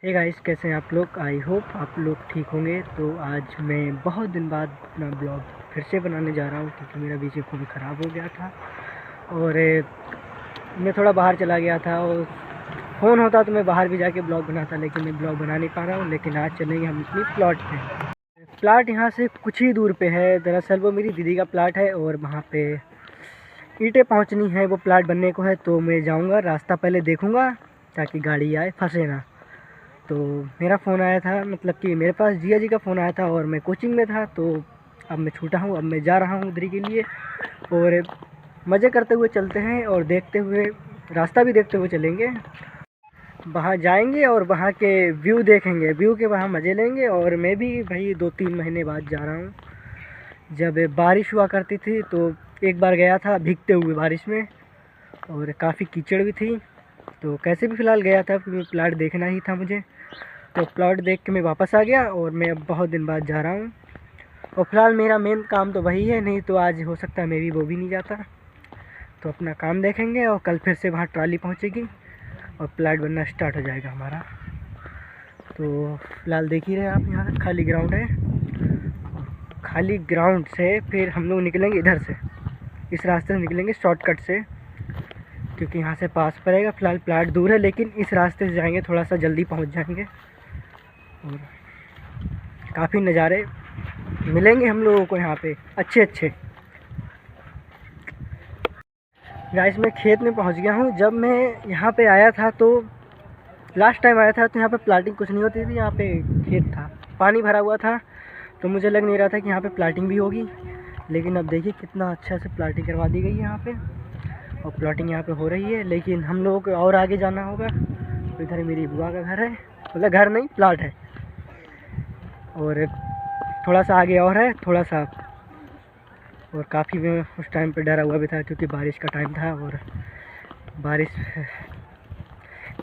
Hey guys, कैसे हैं आप लोग। आई होप आप लोग ठीक होंगे। तो आज मैं बहुत दिन बाद अपना ब्लॉग फिर से बनाने जा रहा हूँ क्योंकि मेरा बीच में फ़ोन ख़राब हो गया था और मैं थोड़ा बाहर चला गया था। और फ़ोन होता तो मैं बाहर भी जाके ब्लॉग बनाता, लेकिन मैं ब्लॉग बना नहीं पा रहा हूँ। लेकिन आज चलेंगे हम अपनी प्लॉट पे। प्लाट यहाँ से कुछ ही दूर पे है। दरअसल वो मेरी दीदी का प्लाट है और वहाँ पे ईंटें पहुँचनी है, वो प्लाट बनने को है। तो मैं जाऊँगा, रास्ता पहले देखूँगा ताकि गाड़ी आए, फंसे ना। तो मेरा फ़ोन आया था, मतलब कि मेरे पास जिया जी का फ़ोन आया था और मैं कोचिंग में था। तो अब मैं छूटा हूँ, अब मैं जा रहा हूँ उधर के लिए और मज़े करते हुए चलते हैं और देखते हुए, रास्ता भी देखते हुए चलेंगे। वहाँ जाएंगे और वहाँ के व्यू देखेंगे, व्यू के वहाँ मज़े लेंगे। और मैं भी भाई 2-3 महीने बाद जा रहा हूँ। जब बारिश हुआ करती थी तो एक बार गया था भीगते हुए बारिश में, और काफ़ी कीचड़ भी थी। तो कैसे भी फ़िलहाल गया था क्योंकि प्लाट देखना ही था मुझे। तो प्लॉट देख के मैं वापस आ गया और मैं अब बहुत दिन बाद जा रहा हूँ। और फिलहाल मेरा मेन काम तो वही है, नहीं तो आज हो सकता है मैं भी वो भी नहीं जाता। तो अपना काम देखेंगे और कल फिर से वहाँ ट्राली पहुँचेगी और प्लाट बनना स्टार्ट हो जाएगा हमारा। तो फिलहाल देख ही रहे आप, यहाँ खाली ग्राउंड है। खाली ग्राउंड से फिर हम लोग निकलेंगे इधर से, इस रास्ते से निकलेंगे शॉर्टकट से, क्योंकि यहाँ से पास पड़ेगा। फ़िलहाल प्लाट दूर है, लेकिन इस रास्ते से जाएंगे थोड़ा सा जल्दी पहुँच जाएंगे और काफ़ी नज़ारे मिलेंगे हम लोगों को यहाँ पे अच्छे। गाइस, मैं खेत में पहुँच गया हूँ। जब मैं यहाँ पे आया था, तो लास्ट टाइम आया था, तो यहाँ पे प्लाटिंग कुछ नहीं होती थी। यहाँ पे खेत था, पानी भरा हुआ था, तो मुझे लग नहीं रहा था कि यहाँ पे प्लाटिंग भी होगी। लेकिन अब देखिए कितना अच्छा से प्लाटिंग करवा दी गई है यहाँ पे, और प्लाटिंग यहाँ पे हो रही है। लेकिन हम लोगों को और आगे जाना होगा। तो इधर मेरी बुआ का घर है, मतलब घर नहीं, प्लाट है। और थोड़ा सा आगे और है, थोड़ा सा। और काफ़ी मैं उस टाइम पे डरा हुआ भी था क्योंकि बारिश का टाइम था और बारिश,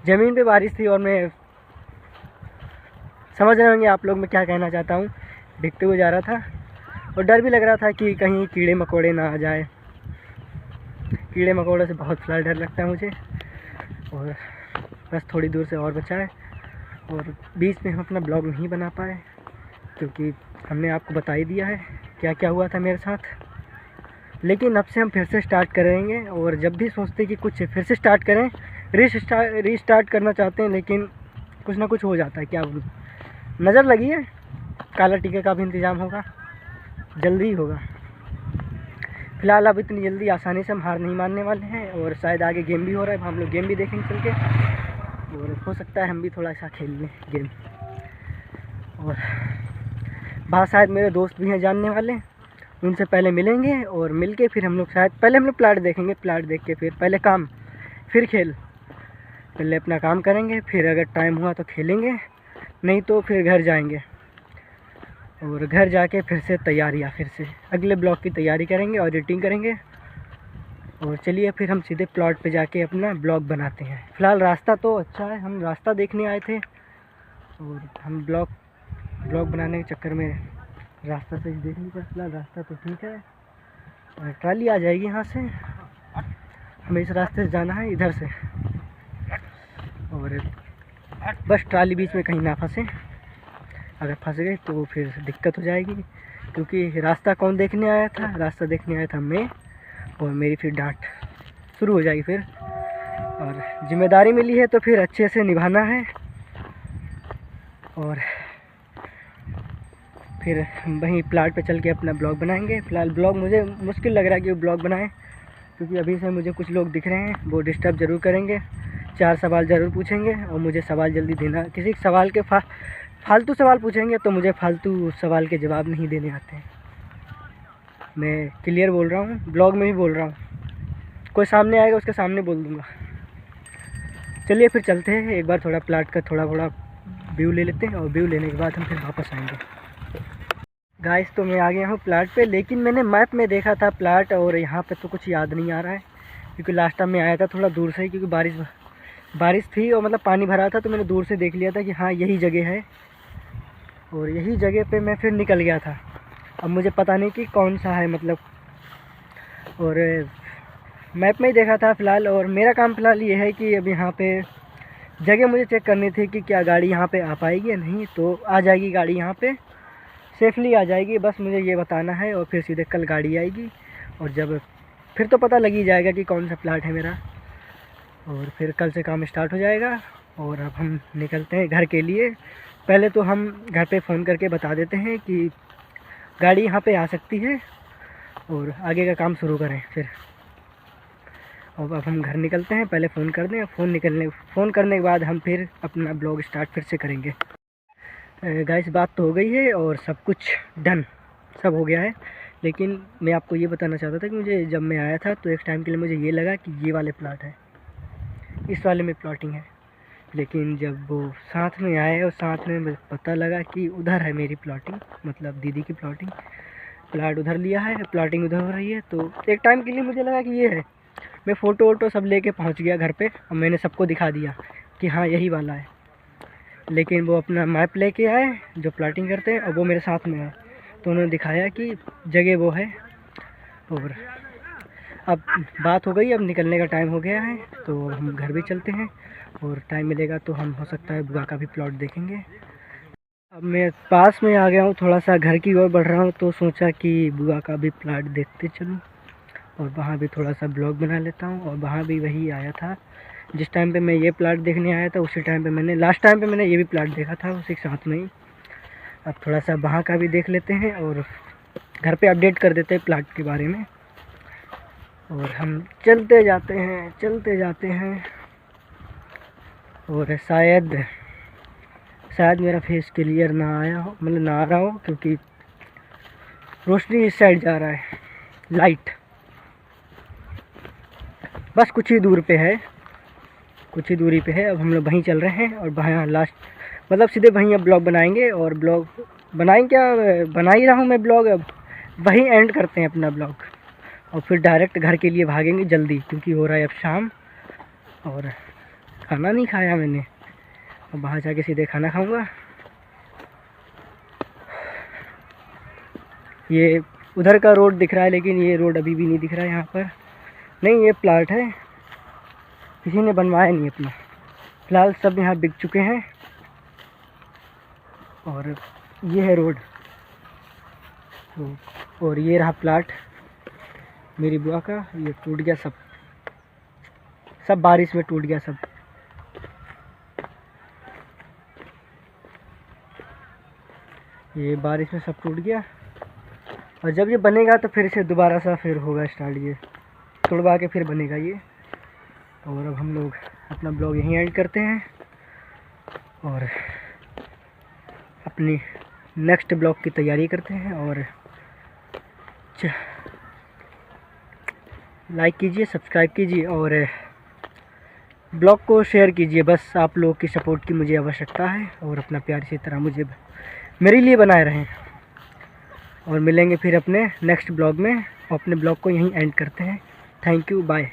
ज़मीन पे बारिश थी। और मैं, समझ रहे होंगे आप लोग मैं क्या कहना चाहता हूँ। भीगते हुए जा रहा था और डर भी लग रहा था कि कहीं कीड़े मकोड़े ना आ जाए। कीड़े मकोड़े से बहुत फ़िलहाल डर लगता है मुझे। और बस थोड़ी दूर से और बचा है। और बीच में हम अपना ब्लॉग नहीं बना पाए क्योंकि हमने आपको बता ही दिया है क्या क्या हुआ था मेरे साथ। लेकिन अब से हम फिर से स्टार्ट करेंगे। और जब भी सोचते कि कुछ फिर से स्टार्ट करें, रीस्टार्ट करना चाहते हैं, लेकिन कुछ ना कुछ हो जाता है। क्या बोलूं, नज़र लगी है। काला टीके का भी इंतज़ाम होगा, जल्दी ही होगा। फ़िलहाल अब इतनी जल्दी आसानी से हम हार नहीं मानने वाले हैं। और शायद आगे गेम भी हो रहा है, हम लोग गेम भी देखेंगे चल के। और हो सकता है हम भी थोड़ा सा खेल लें गेम। और वहाँ शायद मेरे दोस्त भी हैं जानने वाले, उनसे पहले मिलेंगे और मिल के फिर हम लोग शायद पहले हम लोग प्लाट देखेंगे। प्लाट देख के फिर पहले काम, फिर खेल। पहले अपना काम करेंगे, फिर अगर टाइम हुआ तो खेलेंगे, नहीं तो फिर घर जाएंगे। और घर जाके फिर से तैयारियाँ, फिर से अगले ब्लॉग की तैयारी करेंगे और एडिटिंग करेंगे। और चलिए फिर हम सीधे प्लॉट पे जाके अपना ब्लॉग बनाते हैं। फ़िलहाल रास्ता तो अच्छा है, हम रास्ता देखने आए थे और हम ब्लॉग बनाने के चक्कर में रास्ता सही देख नहीं पाया। फिलहाल रास्ता तो ठीक है और ट्राली आ जाएगी यहाँ से। हमें इस रास्ते से जाना है, इधर से। और बस ट्राली बीच में कहीं ना फंसे, अगर फंस गए तो फिर दिक्कत हो जाएगी। क्योंकि रास्ता कौन देखने आया था, रास्ता देखने आया था मैं, और मेरी फिर डांट शुरू हो जाएगी फिर। और जिम्मेदारी मिली है तो फिर अच्छे से निभाना है। और फिर हम वहीं प्लाट पे चल के अपना ब्लॉग बनाएंगे। फ़िलहाल ब्लॉग मुझे मुश्किल लग रहा है कि वो ब्लॉग बनाएं, क्योंकि अभी से मुझे कुछ लोग दिख रहे हैं, वो डिस्टर्ब ज़रूर करेंगे, 4 सवाल ज़रूर पूछेंगे और मुझे सवाल जल्दी देना। किसी सवाल के फालतू सवाल पूछेंगे तो मुझे फालतू सवाल के जवाब नहीं देने आते हैं। मैं क्लियर बोल रहा हूँ, ब्लॉग में भी बोल रहा हूँ। कोई सामने आएगा उसके सामने बोल दूँगा। चलिए फिर चलते हैं, एक बार थोड़ा प्लाट का थोड़ा व्यू ले लेते हैं और व्यू लेने के बाद हम फिर वापस आएंगे। गाइस, तो मैं आ गया हूँ प्लाट पे, लेकिन मैंने मैप में देखा था प्लाट, और यहाँ पे तो कुछ याद नहीं आ रहा है। क्योंकि लास्ट टाइम मैं आया था थोड़ा दूर से ही, क्योंकि बारिश थी और मतलब पानी भरा था, तो मैंने दूर से देख लिया था कि हाँ यही जगह है। और यही जगह पे मैं फिर निकल गया था। अब मुझे पता नहीं कि कौन सा है, मतलब। और मैप में ही देखा था फ़िलहाल। और मेरा काम फ़िलहाल ये है कि अब यहाँ पे जगह मुझे चेक करनी थी कि क्या गाड़ी यहाँ पे आ पाएगी या नहीं। तो आ जाएगी गाड़ी यहाँ पे, सेफली आ जाएगी, बस मुझे ये बताना है। और फिर सीधे कल गाड़ी आएगी, और जब फिर तो पता लग ही जाएगा कि कौन सा प्लाट है मेरा, और फिर कल से काम स्टार्ट हो जाएगा। और अब हम निकलते हैं घर के लिए। पहले तो हम घर पे फ़ोन करके बता देते हैं कि गाड़ी यहाँ पे आ सकती है, और आगे का काम शुरू करें फिर। और अब हम घर निकलते हैं, पहले फ़ोन कर दें। फ़ोन करने के बाद हम फिर अपना ब्लॉग स्टार्ट फिर से करेंगे। गाइस, बात तो हो गई है और सब कुछ डन, सब हो गया है। लेकिन मैं आपको ये बताना चाहता था कि मुझे जब मैं आया था तो एक टाइम के लिए मुझे ये लगा कि ये वाले प्लाट है, इस वाले में प्लॉटिंग है। लेकिन जब वो साथ में आए और साथ में मुझे पता लगा कि उधर है मेरी प्लॉटिंग, मतलब दीदी की प्लॉटिंग, प्लाट उधर लिया है, प्लॉटिंग उधर हो रही है। तो एक टाइम के लिए मुझे लगा कि ये है। मैं फ़ोटो वोटो सब लेके पहुंच गया घर पे, और मैंने सबको दिखा दिया कि हाँ यही वाला है। लेकिन वो अपना मैप लेके आए जो प्लॉटिंग करते हैं, और वो मेरे साथ में है, तो उन्होंने दिखाया कि जगह वो है। और अब बात हो गई, अब निकलने का टाइम हो गया है, तो हम घर भी चलते हैं। और टाइम मिलेगा तो हम हो सकता है बुआ का भी प्लॉट देखेंगे। अब मैं पास में आ गया हूँ, थोड़ा सा घर की ओर बढ़ रहा हूँ, तो सोचा कि बुआ का भी प्लॉट देखते चलूँ, और वहाँ भी थोड़ा सा ब्लॉग बना लेता हूँ। और वहाँ भी वही आया था जिस टाइम पे मैं ये प्लॉट देखने आया था, उसी टाइम पे लास्ट टाइम पे मैंने ये भी प्लॉट देखा था, उसी के साथ में ही। अब थोड़ा सा वहाँ का भी देख लेते हैं, और घर पे अपडेट कर देते हैं प्लॉट के बारे में। और हम चलते जाते हैं। और शायद मेरा फेस क्लियर ना आया हो, मतलब ना आ रहा हो, क्योंकि रोशनी इस साइड जा रहा है, लाइट बस कुछ ही दूर पे है, कुछ ही दूरी पे है। अब हम लोग वहीं चल रहे हैं, और वहाँ लास्ट मतलब सीधे वहीं अब ब्लॉग बनाएंगे। और ब्लॉग बनाएंगे क्या, बना ही रहा हूँ मैं ब्लॉग, अब वहीं एंड करते हैं अपना ब्लॉग। और फिर डायरेक्ट घर के लिए भागेंगे जल्दी, क्योंकि हो रहा है अब शाम, और खाना नहीं खाया मैंने। अब वहाँ जाके सीधे खाना खाऊंगा। ये उधर का रोड दिख रहा है, लेकिन ये रोड अभी भी नहीं दिख रहा है यहाँ पर। नहीं, ये प्लाट है, किसी ने बनवाया नहीं अपना। फिलहाल सब यहाँ बिक चुके हैं। और ये है रोड, और ये रहा प्लाट मेरी बुआ का। ये टूट गया, सब बारिश में टूट गया सब। ये बारिश में सब टूट गया, और जब ये बनेगा तो फिर इसे दोबारा सा फिर होगा स्टार्ट, ये तोड़वा के फिर बनेगा ये। और अब हम लोग अपना ब्लॉग यहीं एंड करते हैं, और अपनी नेक्स्ट ब्लॉग की तैयारी करते हैं। और लाइक कीजिए, सब्सक्राइब कीजिए, और ब्लॉग को शेयर कीजिए। बस आप लोगों की सपोर्ट की मुझे आवश्यकता है, और अपना प्यार इसी तरह मुझे मेरे लिए बनाए रहें। और मिलेंगे फिर अपने नेक्स्ट ब्लॉग में, और अपने ब्लॉग को यहीं एंड करते हैं। Thank you, bye.